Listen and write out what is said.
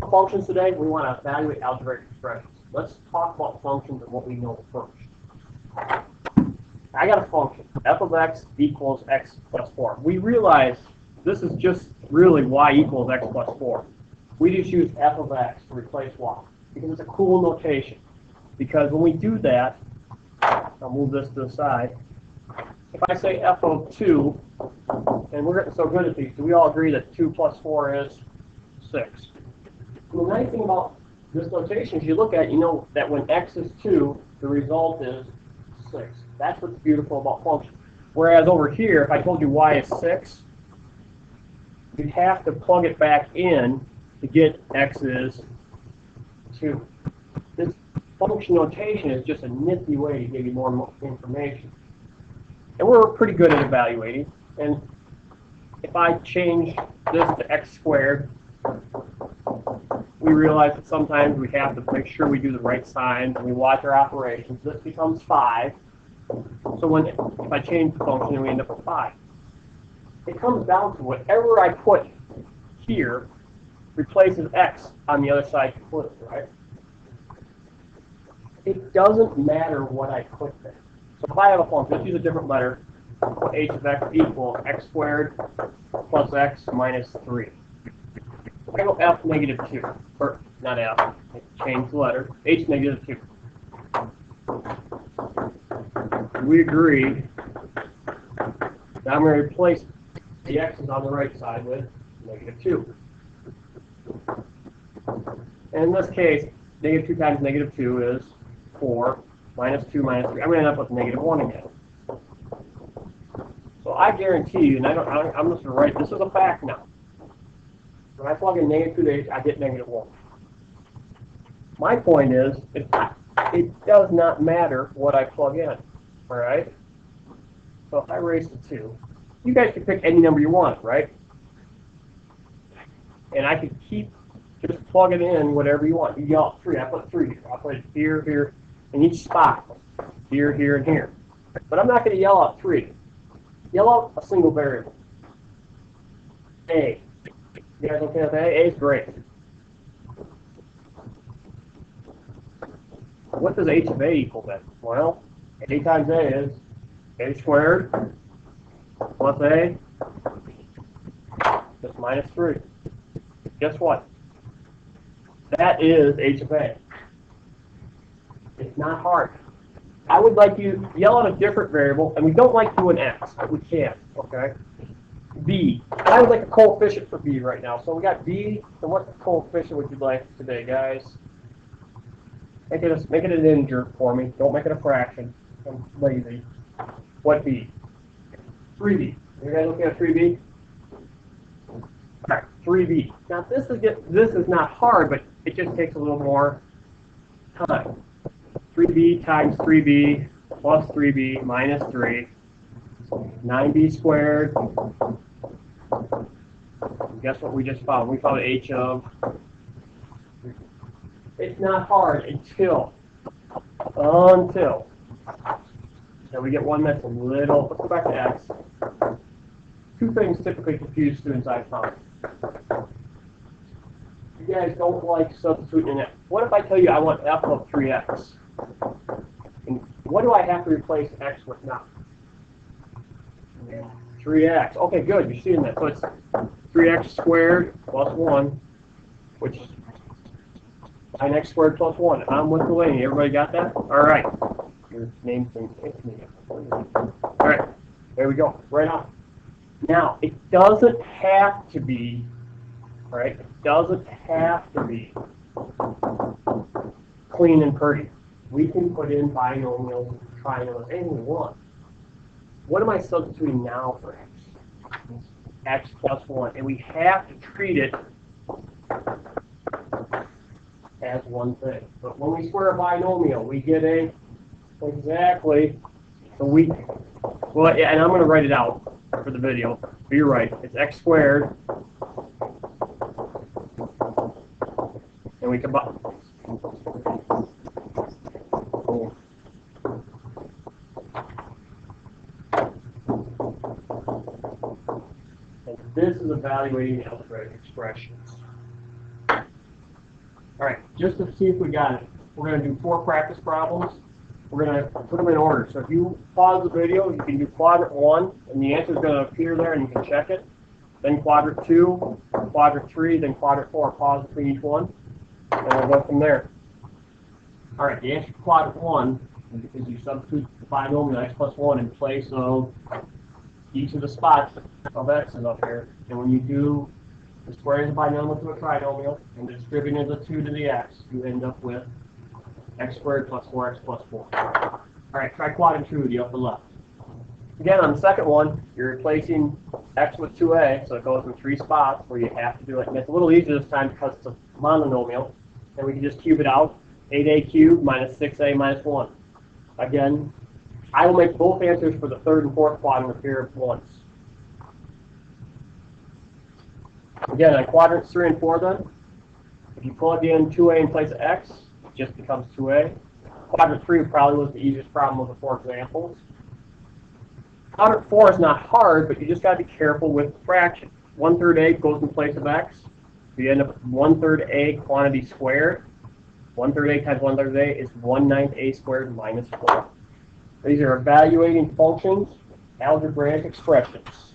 about functions today. We want to evaluate algebraic expressions. Let's talk about functions and what we know first. I got a function, f of x equals x plus 4. We realize this is just really y equals x plus 4. We just use f of x to replace y because it's a cool notation. Because when we do that, I'll move this to the side. If I say f of 2, and we're getting so good at these, do we all agree that 2 plus 4 is 6? And the nice thing about this notation is you look at it, you know that when x is 2, the result is 6. That's what's beautiful about functions. Whereas over here, if I told you y is 6, you'd have to plug it back in to get x is 2. This function notation is just a nifty way to give you more information. And we're pretty good at evaluating. And if I change this to x squared, we realize that sometimes we have to make sure we do the right signs and we watch our operations. This becomes 5. So if I change the function, we end up with 5. It comes down to whatever I put here replaces x on the other side completely, right? It doesn't matter what I put there. So if I have a function, let's use a different letter. Put h of x equals x squared plus x minus 3. I go f negative 2, or not f, change the letter, h negative 2. We agree that I'm going to replace the x's on the right side with negative 2. And in this case, negative 2 times negative 2 is 4, minus 2 minus 3. I'm going to end up with negative 1 again. So I guarantee you, and I'm just going to write, this is a fact now. When I plug in negative 2 to h, I get negative 1. My point is, it does not matter what I plug in, all right? So if I raise to 2, you guys can pick any number you want, right? And I could keep just plugging in whatever you want. You yell out 3. I put 3 here. I put it here, here, in each spot. Here, here, and here. But I'm not going to yell out 3. Yell out a single variable. A. You guys okay with A? A is great. What does h of a equal then? Well, a times a is a squared plus a just minus 3. Guess what? That is h of a. It's not hard. I would like you to yell out a different variable, and we don't like doing x, but we can, okay? B. And I would like a coefficient for b right now. So we got b, and what coefficient would you like today, guys? Make it an integer for me. Don't make it a fraction. I'm lazy. What b? 3b. You guys looking at 3b? All right, 3b. Now this is not hard, but it just takes a little more time. 3b times 3b plus 3b minus 3. 9b squared. Guess what we just found? We found h of. It's not hard until and we get one that's a little. Let's go back to x. Two things typically confuse students I found. You guys don't like substituting in it. What if I tell you I want f of 3x? And what do I have to replace x with now? 3x. Okay, good. You're seeing that. So it's 3x squared plus 1, which is 9x squared plus 1. I'm with Delaney. Everybody got that? All right. Your name's been taken. All right. There we go. Right on. Now, it doesn't have to be, right? It doesn't have to be clean and pretty. We can put in binomials, trinomials, anything we want. What am I substituting now for x? X plus 1. And we have to treat it as one thing. But when we square a binomial, we get a exactly. So well, yeah, and I'm going to write it out for the video. But you're right. It's x squared. And we combine. This is evaluating algebraic expressions. All right, just to see if we got it, we're going to do 4 practice problems. We're going to put them in order. So if you pause the video, you can do quadrant 1, and the answer is going to appear there, and you can check it. Then quadrant 2, quadrant 3, then quadrant 4. Pause between each one, and we'll go from there. All right, the answer to quadrant 1 is because you substitute the binomial x plus 1 in place of each of the spots of x's up here. And when you do the square of the binomial to a trinomial and distributing the 2 to the x, you end up with x squared plus 4x plus 4. All right, try quadrant 2, the upper left. Again, on the second one, you're replacing x with 2a, so it goes in 3 spots where you have to do it. And it's a little easier this time because it's a monomial, and we can just cube it out. 8a cubed minus 6a minus 1. Again, I will make both answers for the third and fourth quadrant appear at once. Again, on quadrants 3 and 4 then, if you plug in 2a in place of x, it just becomes 2a. Quadrant 3 probably was the easiest problem of the 4 examples. Quadrant 4 is not hard, but you just got to be careful with the fraction. 1/3 a goes in place of x. So you end up with 1/3 a quantity squared. 1/3 a times 1/3 a is 1/9 a squared minus 4. These are evaluating functions, algebraic expressions.